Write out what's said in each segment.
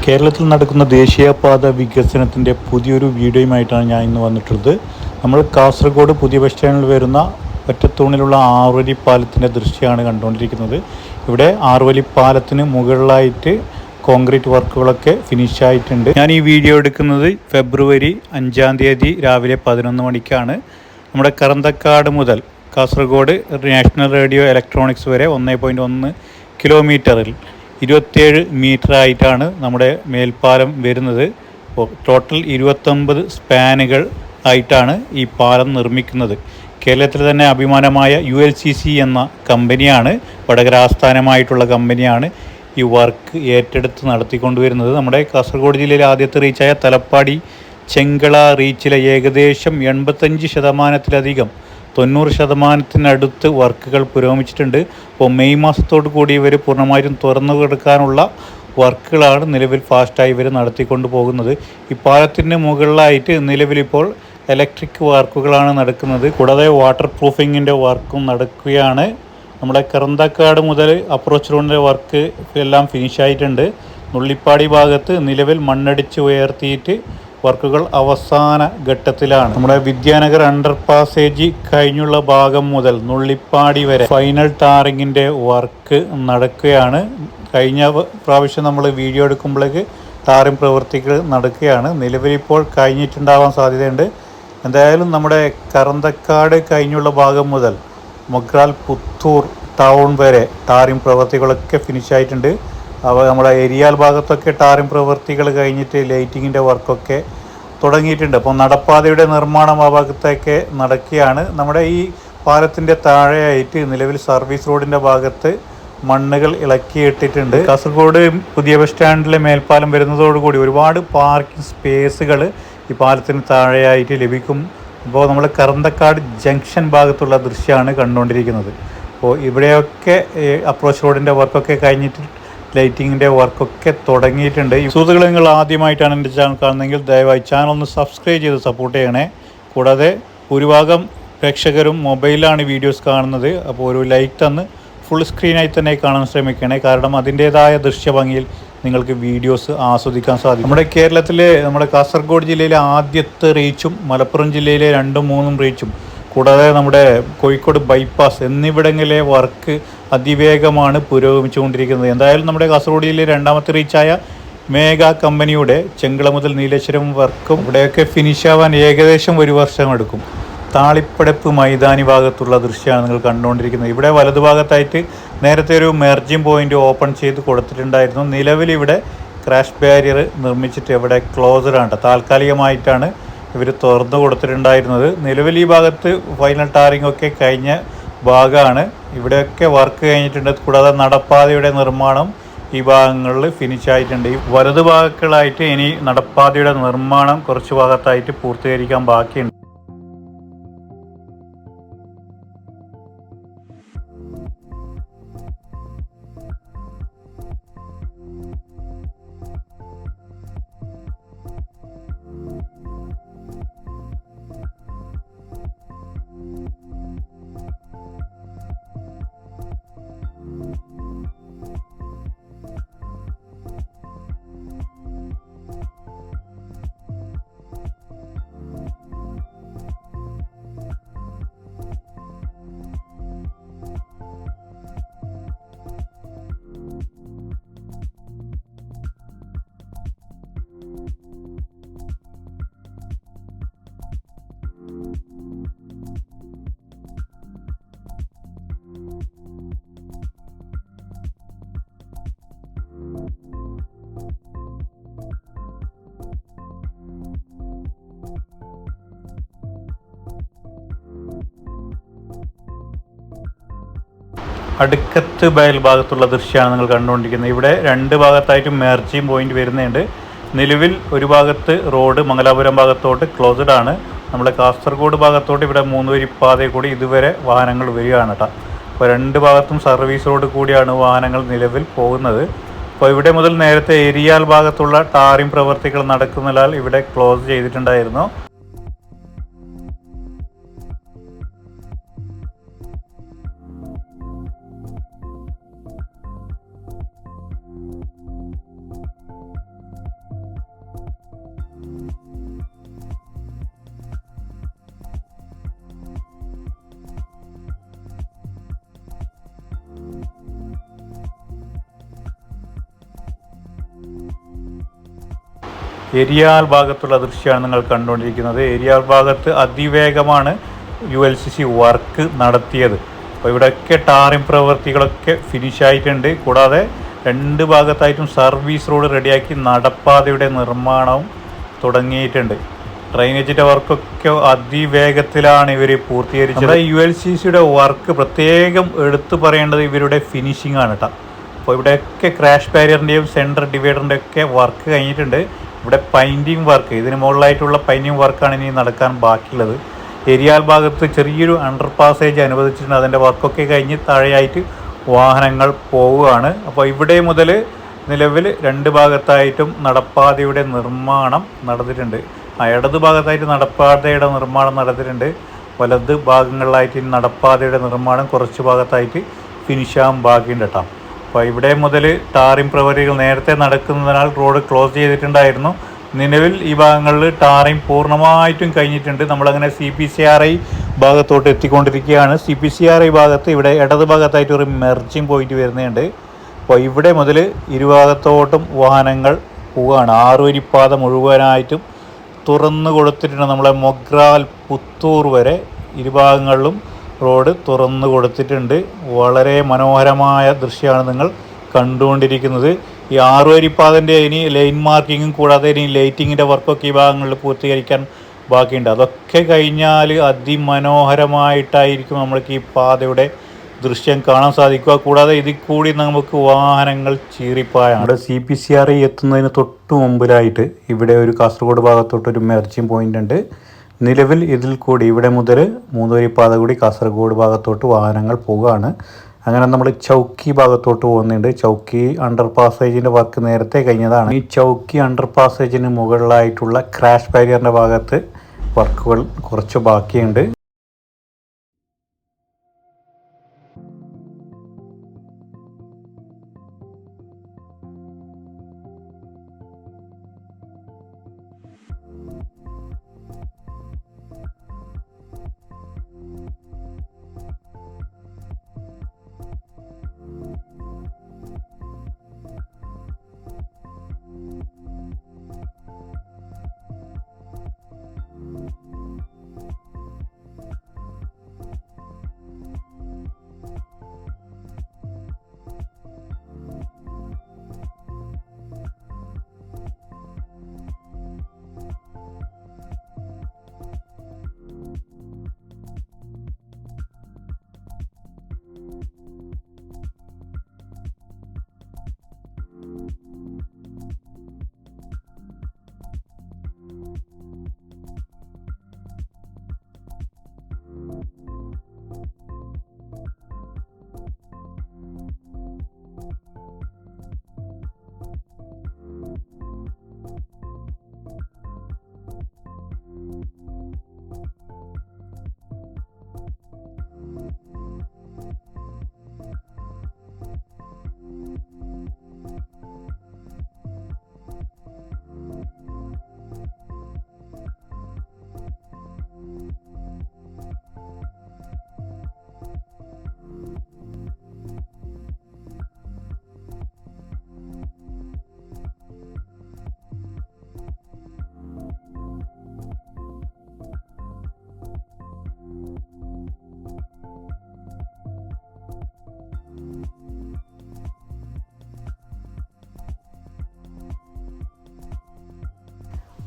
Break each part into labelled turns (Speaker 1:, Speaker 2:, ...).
Speaker 1: കേരളത്തിൽ നടക്കുന്ന ദേശീയപാത വികസനത്തിൻ്റെ പുതിയൊരു വീഡിയോയുമായിട്ടാണ് ഞാൻ ഇന്ന് വന്നിട്ടുള്ളത്. നമ്മൾ കാസർഗോഡ് പുതിയ ബസ് സ്റ്റാൻഡിൽ വരുന്ന ഒറ്റത്തൂണിലുള്ള ആറുവരി പാലത്തിൻ്റെ ദൃശ്യമാണ് കണ്ടുകൊണ്ടിരിക്കുന്നത്. ഇവിടെ ആറുവരി പാലത്തിന് മുകളിലായിട്ട് കോൺക്രീറ്റ് വർക്കുകളൊക്കെ ഫിനിഷായിട്ടുണ്ട്. ഞാൻ ഈ വീഡിയോ എടുക്കുന്നത് ഫെബ്രുവരി 5 രാവിലെ 11 മണിക്കാണ്. നമ്മുടെ കറന്തക്കാട് മുതൽ കാസർഗോഡ് നാഷണൽ റേഡിയോ ഇലക്ട്രോണിക്സ് വരെ 1.1 കിലോമീറ്ററിൽ 27 മീറ്റർ ആയിട്ടാണ് നമ്മുടെ മേൽപ്പാലം വരുന്നത്. ടോട്ടൽ 29 സ്പാനുകൾ ആയിട്ടാണ് ഈ പാലം നിർമ്മിക്കുന്നത്. കേരളത്തിൽ തന്നെ അഭിമാനമായ ULCC എന്ന കമ്പനിയാണ്, വടകര ആസ്ഥാനമായിട്ടുള്ള കമ്പനിയാണ് ഈ വർക്ക് ഏറ്റെടുത്ത് നടത്തിക്കൊണ്ടുവരുന്നത്. നമ്മുടെ കാസർഗോഡ് ജില്ലയിലെ ആദ്യത്തെ റീച്ചായ തലപ്പാടി ചെങ്കള റീച്ചിലെ ഏകദേശം 85%-ലധികം 90%-നടുത്ത് വർക്കുകൾ പുരോഗമിച്ചിട്ടുണ്ട്. അപ്പോൾ മെയ് മാസത്തോടു കൂടി ഇവർ പൂർണ്ണമായിട്ടും തുറന്നു കൊടുക്കാനുള്ള വർക്കുകളാണ് നിലവിൽ ഫാസ്റ്റായി ഇവർ നടത്തിക്കൊണ്ട് പോകുന്നത്. ഈ പാലത്തിന് മുകളിലായിട്ട് നിലവിലിപ്പോൾ ഇലക്ട്രിക് വർക്കുകളാണ് നടക്കുന്നത്. കൂടാതെ വാട്ടർ പ്രൂഫിങ്ങിൻ്റെ വർക്കും നടക്കുകയാണ്. നമ്മുടെ കറന്തക്കാട് മുതൽ അപ്രോച്ച് റോഡിൻ്റെ വർക്ക് എല്ലാം ഫിനിഷായിട്ടുണ്ട്. നുള്ളിപ്പാടി ഭാഗത്ത് നിലവിൽ മണ്ണടിച്ച് ഉയർത്തിയിട്ട് വർക്കുകൾ അവസാന ഘട്ടത്തിലാണ്. നമ്മുടെ വിദ്യാനഗർ അണ്ടർ പാസേജ് കഴിഞ്ഞുള്ള ഭാഗം മുതൽ നുള്ളിപ്പാടി വരെ ഫൈനൽ ടാറിങ്ങിൻ്റെ വർക്ക് നടക്കുകയാണ്. കഴിഞ്ഞ പ്രാവശ്യം നമ്മൾ വീഡിയോ എടുക്കുമ്പോഴേക്ക് ടാറിങ് പ്രവൃത്തികൾ നടക്കുകയാണ്. നിലവിലിപ്പോൾ കഴിഞ്ഞിട്ടുണ്ടാവാൻ സാധ്യതയുണ്ട്. എന്തായാലും നമ്മുടെ കറന്തക്കാട് കഴിഞ്ഞുള്ള ഭാഗം മുതൽ മൊഗ്രാൽ പുത്തൂർ ടൗൺ വരെ ടാറിങ് പ്രവൃത്തികളൊക്കെ ഫിനിഷായിട്ടുണ്ട്. നമ്മുടെ എരിയാൽ ഭാഗത്തൊക്കെ ടാറിങ് പ്രവൃത്തികൾ കഴിഞ്ഞിട്ട് ലൈറ്റിങ്ങിൻ്റെ വർക്കൊക്കെ തുടങ്ങിയിട്ടുണ്ട്. അപ്പോൾ നടപ്പാതയുടെ നിർമ്മാണം ആ ഭാഗത്തൊക്കെ നടക്കുകയാണ്. നമ്മുടെ ഈ പാലത്തിൻ്റെ താഴെയായിട്ട് നിലവിൽ സർവീസ് റോഡിൻ്റെ ഭാഗത്ത് മണ്ണുകൾ ഇളക്കിയിട്ടിട്ടുണ്ട്. കാസർഗോഡ് പുതിയ ബസ് സ്റ്റാൻഡിലെ മേൽപ്പാലം വരുന്നതോടുകൂടി ഒരുപാട് പാർക്കിംഗ് സ്പേസുകൾ ഈ പാലത്തിന് താഴെയായിട്ട് ലഭിക്കും. അപ്പോൾ നമ്മൾ കറന്തക്കാട് ജംഗ്ഷൻ ഭാഗത്തുള്ള ദൃശ്യമാണ് കണ്ടുകൊണ്ടിരിക്കുന്നത്. അപ്പോൾ ഇവിടെയൊക്കെ അപ്രോച്ച് റോഡിൻ്റെ വർക്കൊക്കെ കഴിഞ്ഞിട്ട് ലൈറ്റിങ്ങിൻ്റെ വർക്കൊക്കെ തുടങ്ങിയിട്ടുണ്ട്. ഈ സുഹൃത്തുക്കൾ നിങ്ങൾ ആദ്യമായിട്ടാണ് എൻ്റെ ചാനൽ കാണുന്നതെങ്കിൽ ദയവായി ചാനൽ ഒന്ന് സബ്സ്ക്രൈബ് ചെയ്ത് സപ്പോർട്ട് ചെയ്യണേ. കൂടാതെ ഭൂരിഭാഗം പ്രേക്ഷകരും മൊബൈലിലാണ് വീഡിയോസ് കാണുന്നത്. അപ്പോൾ ഒരു ലൈക്ക് തന്ന് ഫുൾ സ്ക്രീനായി തന്നെ കാണാൻ ശ്രമിക്കണേ. കാരണം അതിൻ്റേതായ ദൃശ്യഭംഗിയിൽ നിങ്ങൾക്ക് വീഡിയോസ് ആസ്വദിക്കാൻ സാധിക്കും. നമ്മുടെ കേരളത്തിലെ നമ്മുടെ കാസർഗോഡ് ജില്ലയിലെ ആദ്യത്തെ റീച്ചും മലപ്പുറം ജില്ലയിലെ 2-3 റീച്ചും കൂടാതെ നമ്മുടെ കോഴിക്കോട് ബൈപ്പാസ് എന്നിവിടങ്ങളിലെ വർക്ക് അതിവേഗമാണ് പുരോഗമിച്ചുകൊണ്ടിരിക്കുന്നത്. എന്തായാലും നമ്മുടെ കാസർഗോഡ് ജില്ലയിലെ രണ്ടാമത്തെ റീച്ചായ മേഘ കമ്പനിയുടെ ചെങ്കള മുതൽ നീലേശ്വരം വർക്കും ഇവിടെയൊക്കെ ഫിനിഷാവാൻ ഏകദേശം 1 വർഷം എടുക്കും. താളിപ്പടപ്പ് മൈതാനി ഭാഗത്തുള്ള ദൃശ്യമാണ് നിങ്ങൾ കണ്ടുകൊണ്ടിരിക്കുന്നത്. ഇവിടെ വലതുഭാഗത്തായിട്ട് നേരത്തെ ഒരു മെർജിങ് പോയിന്റ് ഓപ്പൺ ചെയ്ത് കൊടുത്തിട്ടുണ്ടായിരുന്നു. നിലവിൽ ഇവിടെ ക്രാഷ് ബാരിയർ നിർമ്മിച്ചിട്ട് ഇവിടെ ക്ലോസറാണ്, താൽക്കാലികമായിട്ടാണ് ഇവർ തുറന്നു കൊടുത്തിട്ടുണ്ടായിരുന്നത്. നിലവിൽ ഈ ഭാഗത്ത് ഫൈനൽ ടാറിംഗ് ഒക്കെ കഴിഞ്ഞ ഭാഗമാണ്. ഇവിടെയൊക്കെ വർക്ക് കഴിഞ്ഞിട്ടുണ്ട്. കൂടാതെ നടപ്പാതയുടെ നിർമ്മാണം ഈ ഭാഗങ്ങളിൽ ഫിനിഷായിട്ടുണ്ട്. ഈ വലതു ഭാഗങ്ങളായിട്ട് ഇനി നടപ്പാതയുടെ നിർമ്മാണം കുറച്ച് ഭാഗത്തായിട്ട് പൂർത്തീകരിക്കാൻ ബാക്കിയുണ്ട്. അടുക്കത്ത് ബയൽ ഭാഗത്തുള്ള ദൃശ്യമാണ് നിങ്ങൾ കണ്ടുകൊണ്ടിരിക്കുന്നത്. ഇവിടെ 2 ഭാഗത്തായിട്ടും മെർജിങ് പോയിന്റ് വരുന്നുണ്ട്. നിലവിൽ ഒരു ഭാഗത്ത് റോഡ് മംഗലാപുരം ഭാഗത്തോട്ട് ക്ലോസ്ഡ് ആണ്. നമ്മുടെ കാസർഗോഡ് ഭാഗത്തോട്ട് ഇവിടെ 3 വരി പാതയിൽ കൂടി ഇതുവരെ വാഹനങ്ങൾ വരികയാണ് കേട്ടോ. അപ്പോൾ 2 ഭാഗത്തും സർവീസ് റോഡ് കൂടിയാണ് വാഹനങ്ങൾ നിലവിൽ പോകുന്നത്. അപ്പോൾ ഇവിടെ മുതൽ നേരത്തെ എരിയാൽ ഭാഗത്തുള്ള ടാറിംഗ് പ്രവർത്തികൾ നടക്കുന്നതിനാൽ ഇവിടെ ക്ലോസ് ചെയ്തിട്ടുണ്ടായിരുന്നു. ഏരിയാൽ ഭാഗത്തുള്ള ദൃശ്യമാണ് നിങ്ങൾ കണ്ടുകൊണ്ടിരിക്കുന്നത്. ഏരിയാൽ ഭാഗത്ത് അതിവേഗമാണ് ULCC വർക്ക് നടത്തിയത്. അപ്പോൾ ഇവിടെയൊക്കെ ടാറിംഗ് പ്രവൃത്തികളൊക്കെ ഫിനിഷായിട്ടുണ്ട്. കൂടാതെ രണ്ട് ഭാഗത്തായിട്ടും സർവീസ് റോഡ് റെഡിയാക്കി നടപ്പാതയുടെ നിർമ്മാണവും തുടങ്ങിയിട്ടുണ്ട്. ഡ്രൈനേജിൻ്റെ വർക്കൊക്കെ അതിവേഗത്തിലാണ് ഇവർ പൂർത്തീകരിച്ചത്. ULCCയുടെ വർക്ക് പ്രത്യേകം എടുത്തു പറയേണ്ടത് ഇവരുടെ ഫിനിഷിംഗ് ആണ് കേട്ടോ. അപ്പോൾ ഇവിടെയൊക്കെ ക്രാഷ് ബാരിയറിൻ്റെയും സെൻറ്റർ ഡിവൈഡറിൻ്റെ ഒക്കെ വർക്ക് കഴിഞ്ഞിട്ടുണ്ട്. ഇവിടെ പൈൻറ്റിങ് വർക്ക്, ഇതിന് മുകളിലായിട്ടുള്ള പൈൻറ്റിങ് വർക്കാണ് ഇനി നടക്കാൻ ബാക്കിയുള്ളത്. ഏരിയാൽ ഭാഗത്ത് ചെറിയൊരു അണ്ടർ പാസേജ് അനുവദിച്ചിട്ടുണ്ട്. അതിൻ്റെ വർക്കൊക്കെ കഴിഞ്ഞ് താഴെയായിട്ട് വാഹനങ്ങൾ പോവുകയാണ്. അപ്പോൾ ഇവിടെ മുതൽ നിലവിൽ രണ്ട് ഭാഗത്തായിട്ടും നടപ്പാതയുടെ നിർമ്മാണം നടന്നിട്ടുണ്ട്. ഇടത് ഭാഗത്തായിട്ട് നടപ്പാതയുടെ നിർമ്മാണം നടന്നിട്ടുണ്ട്. വലത് ഭാഗങ്ങളിലായിട്ട് നടപ്പാതയുടെ നിർമ്മാണം കുറച്ച് ഭാഗത്തായിട്ട് ഫിനിഷാകാൻ ബാക്കിയുണ്ട് കേട്ടോ. അപ്പോൾ ഇവിടെ മുതൽ ടാറിംഗ് പ്രവൃത്തികൾ നേരത്തെ നടക്കുന്നതിനാൽ റോഡ് ക്ലോസ് ചെയ്തിട്ടുണ്ടായിരുന്നു. നിലവിൽ ഈ ഭാഗങ്ങളിൽ ടാറിംഗ് പൂർണ്ണമായിട്ടും കഴിഞ്ഞിട്ടുണ്ട്. നമ്മളങ്ങനെ CPCRI ഭാഗത്തോട്ട് എത്തിക്കൊണ്ടിരിക്കുകയാണ്. CPCRI ഭാഗത്ത് ഇവിടെ ഇടത് ഭാഗത്തായിട്ട് ഒരു മെർജിങ് പോയിന്റ് വരുന്നുണ്ട്. അപ്പോൾ ഇവിടെ മുതൽ ഇരുഭാഗത്തോട്ടും വാഹനങ്ങൾ പോവുകയാണ്. 6 വരിപ്പാത മുഴുവനായിട്ടും തുറന്നു കൊടുത്തിട്ടുണ്ട്. നമ്മളെ മൊഗ്രാൽ പുത്തൂർ വരെ ഇരുഭാഗങ്ങളിലും റോഡ് തുറന്നു കൊടുത്തിട്ടുണ്ട്. വളരെ മനോഹരമായ ദൃശ്യമാണ് നിങ്ങൾ കണ്ടുകൊണ്ടിരിക്കുന്നത്. ഈ 6 വരിപ്പാതൻ്റെ ഇനി ലൈൻ മാർക്കിങ്ങും കൂടാതെ ഇനി ലൈറ്റിങ്ങിൻ്റെ വർക്കൊക്കെ ഈ ഭാഗങ്ങളിൽ പൂർത്തീകരിക്കാൻ ബാക്കിയുണ്ട്. അതൊക്കെ കഴിഞ്ഞാൽ അതിമനോഹരമായിട്ടായിരിക്കും നമ്മൾക്ക് ഈ പാതയുടെ ദൃശ്യം കാണാൻ സാധിക്കുക. കൂടാതെ ഇതിൽ കൂടി നമുക്ക് വാഹനങ്ങൾ ചീറിപ്പായാണ്. ഇവിടെ CPCRI എത്തുന്നതിന് തൊട്ട് മുമ്പിലായിട്ട് ഇവിടെ ഒരു കാസർഗോഡ് ഭാഗത്തോട്ടൊരു മെർജിങ് പോയിൻ്റ് ഉണ്ട്. നിലവിൽ ഇതിൽ കൂടി ഇവിടെ മുതൽ 3 വരിപ്പാത കൂടി കാസർഗോഡ് ഭാഗത്തോട്ട് വാഹനങ്ങൾ പോവുകയാണ്. അങ്ങനെ നമ്മൾ ചൗക്കി ഭാഗത്തോട്ട് പോകുന്നുണ്ട്. ചൗക്കി അണ്ടർ പാസേജിൻ്റെ വർക്ക് നേരത്തെ കഴിഞ്ഞതാണ്. ഈ ചൗക്കി അണ്ടർ പാസേജിന് മുകളിലായിട്ടുള്ള ക്രാഷ് ബാരിയറിൻ്റെ ഭാഗത്ത് വർക്കുകൾ കുറച്ച് ബാക്കിയുണ്ട്.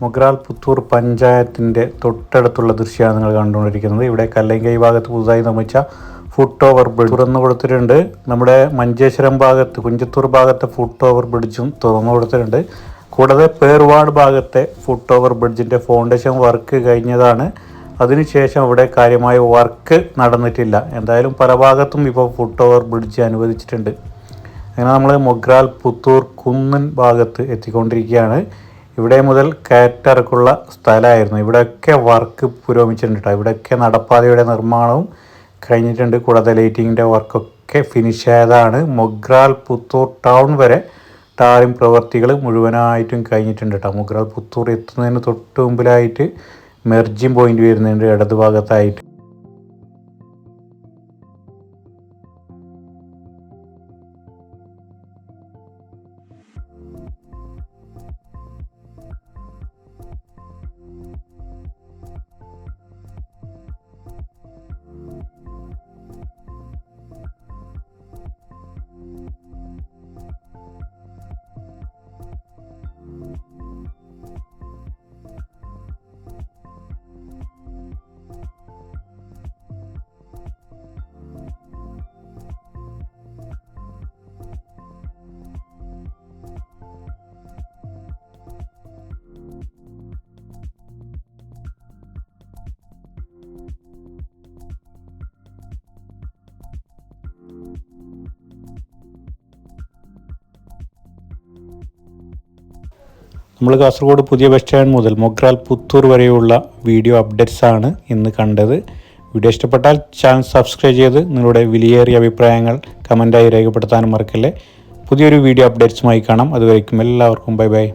Speaker 1: മൊഗ്രാൽ പുത്തൂർ പഞ്ചായത്തിൻ്റെ തൊട്ടടുത്തുള്ള ദൃശ്യമാണ് നിങ്ങൾ കണ്ടുകൊണ്ടിരിക്കുന്നത്. ഇവിടെ കല്ലങ്കൈ ഭാഗത്ത് പുതുതായി നിർമ്മിച്ച ഫുട് ഓവർ ബ്രിഡ്ജ് തുറന്നു കൊടുത്തിട്ടുണ്ട്. നമ്മുടെ മഞ്ചേശ്വരം ഭാഗത്ത് കുഞ്ചത്തൂർ ഭാഗത്തെ ഫുട് ഓവർ ബ്രിഡ്ജും തുറന്നു കൊടുത്തിട്ടുണ്ട്. കൂടാതെ പേർവാട് ഭാഗത്തെ ഫുട് ഓവർ ബ്രിഡ്ജിൻ്റെ ഫൗണ്ടേഷൻ വർക്ക് കഴിഞ്ഞതാണ്. അതിനുശേഷം ഇവിടെ കാര്യമായ വർക്ക് നടന്നിട്ടില്ല. എന്തായാലും പല ഭാഗത്തും ഇപ്പോൾ ഫുട് ഓവർ ബ്രിഡ്ജ് അനുവദിച്ചിട്ടുണ്ട്. അങ്ങനെ നമ്മൾ മൊഗ്രാൽ പുത്തൂർ കുന്നൻ ഭാഗത്ത് എത്തിക്കൊണ്ടിരിക്കുകയാണ്. ഇവിടെ മുതൽ കയറ്റിറക്കുള്ള സ്ഥലമായിരുന്നു. ഇവിടെയൊക്കെ വർക്ക് പുരോഗമിച്ചിട്ടുണ്ട് കേട്ടോ. ഇവിടെയൊക്കെ നടപ്പാതയുടെ നിർമ്മാണവും കഴിഞ്ഞിട്ടുണ്ട്. കൂടാതെ ലൈറ്റിങ്ങിൻ്റെ വർക്കൊക്കെ ഫിനിഷ് ആയതാണ്. മൊഗ്രാൽ പുത്തൂർ ടൗൺ വരെ ടാറിംഗ് പ്രവൃത്തികൾ മുഴുവനായിട്ടും കഴിഞ്ഞിട്ടുണ്ട് കേട്ടോ. മൊഗ്രാൽ പുത്തൂർ എത്തുന്നതിന് തൊട്ട് മുമ്പിലായിട്ട് മെർജിങ് പോയിന്റ് വരുന്നുണ്ട് ഇടതുഭാഗത്തായിട്ട്. നമ്മൾ കാസർഗോഡ് പുതിയ ബസ് സ്റ്റാൻഡ് മുതൽ മൊഗ്രാൽ പുത്തൂർ വരെയുള്ള വീഡിയോ അപ്ഡേറ്റ്സ് ആണ് ഇന്ന് കണ്ടത്. വീഡിയോ ഇഷ്ടപ്പെട്ടാൽ ചാനൽ സബ്സ്ക്രൈബ് ചെയ്ത് നിങ്ങളുടെ വിലയേറിയ അഭിപ്രായങ്ങൾ കമൻറ്റായി രേഖപ്പെടുത്താനും മറക്കല്ലേ. പുതിയൊരു വീഡിയോ അപ്ഡേറ്റ്സുമായി കാണാം. അതുവരേക്കും എല്ലാവർക്കും ബൈ ബൈ.